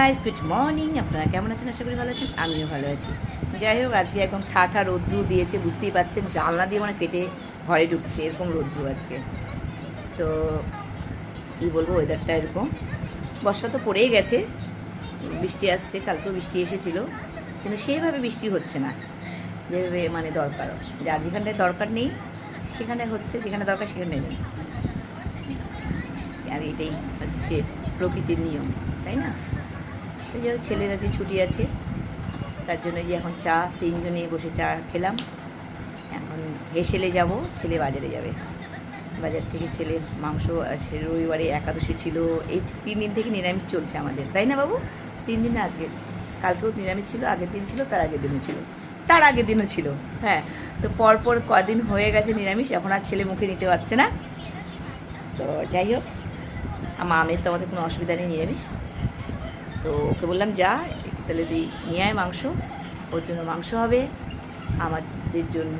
Guys, good morning. আপনারা কেমন আছেন? আশা করি ভালো আছেন, আমিও ভালো আছি। যাই হোক, আজকে একদম ঠাঠা রৌদ্রু দিয়েছে, বুঝতেই পারছেন। জানলা দিয়ে মানে ফেটে ঘরে ঢুকছে, এরকম রৌদ্রু আজকে। তো কী বলবো, ওয়েদারটা এরকম। বর্ষা তো পড়েই গেছে, বৃষ্টি আসছে, কালকেও বৃষ্টি এসেছিলো, কিন্তু সেইভাবে বৃষ্টি হচ্ছে না যেভাবে মানে দরকার। যার যেখানটায় দরকার নেই সেখানে হচ্ছে, যেখানে দরকার সেখানে নেই। আর এটাই হচ্ছে প্রকৃতির নিয়ম, তাই না? তো যাই হোক, ছেলের আজকে ছুটি আছে, তার জন্য যে এখন চা, তিনজনে বসে চা খেলাম। এখন হেসেলে যাব, ছেলে বাজারে যাবে। বাজার থেকে ছেলে মাংস, সে রবিবারে একাদশী ছিল, এই 3 দিন থেকে নিরামিষ চলছে আমাদের, তাই না বাবু? 3 দিন না, আজকে কালকেও নিরামিষ ছিল, আগের দিন ছিল, তার আগের দিনও ছিল, তার আগের দিনও ছিল। হ্যাঁ, তো পরপর কদিন হয়ে গেছে নিরামিষ, এখন আর ছেলে মুখে নিতে পারছে না। তো যাই হোক, আমের তো আমাদের কোনো অসুবিধা নেই, নিরামিষ। তো ওকে বললাম, যা তাহলে নিয়ে আয় মাংস, ওর জন্য মাংস হবে, আমাদের জন্য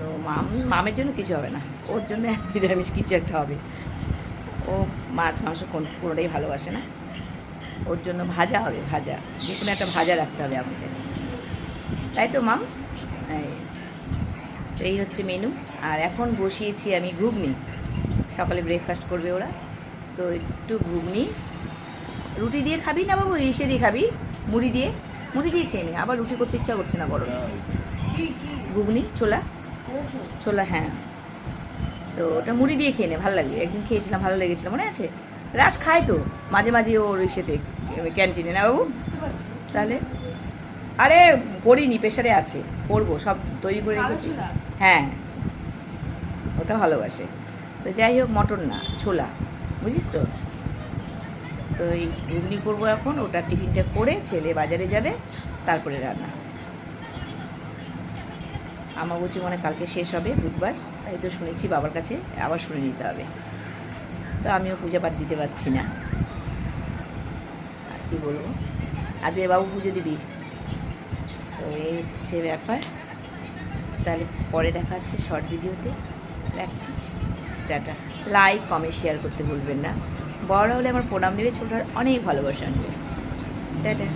মামের জন্য কিছু হবে না, ওর জন্য নিরামিষ কিছু একটা হবে। ও মাছ মাংস কোনোটাই ভালোবাসে না, ওর জন্য ভাজা হবে, ভাজা, যে কোনো একটা ভাজা রাখতে হবে আমাদের, তাই তো মাম? তো এই হচ্ছে মেনু। আর এখন বসিয়েছি আমি ঘুগনি, সকালে ব্রেকফাস্ট করবে ওরা, তো একটু ঘুগনি। রুটি দিয়ে খাবি না বাবু? ইসে দিয়ে খাবি, মুড়ি দিয়ে খেয়ে নে। আবার রুটি করতে ইচ্ছা করছে না, গরম। ঘুগনি, ছোলা, ছোলা, হ্যাঁ। তো ওটা মুড়ি দিয়ে খেয়ে নে, ভালো লাগবে। একদিন খেয়েছিলাম, ভালো লেগেছিল, মনে আছে? রাজ খায় তো মাঝে মাঝে ওর ইসেতে, ক্যান্টিনে, না বাবু? তাহলে আরে করিনি, প্রেশারে আছে, করবো, সব তৈরি করে রেখেছি। হ্যাঁ, ওটা ভালোবাসে। তো যাই হোক, মটন না, ছোলা, বুঝিস তো? তো এই ঘুগনি করবো এখন, ওটা টিফিনটা করে ছেলে বাজারে যাবে, তারপরে রান্না। আমাবুচি মনে কালকে শেষ হবে, বুধবার, তাই তো শুনেছি বাবার কাছে, আবার শুনে নিতে হবে। তো আমিও পূজা পাঠ দিতে পারছি না, আর কী বলবো। আজকে বাবু পুজো দিবি, তো এই হচ্ছে ব্যাপার। তাহলে পরে দেখা হচ্ছে শর্ট ভিডিওতে, রাখছি, টাটা। লাইক, কমেন্ট, শেয়ার করতে ভুলবেন না। বড় হলে আমার প্রণাম নেবে, ছোটরা অনেক ভালোবাসা আনবে। টাটা।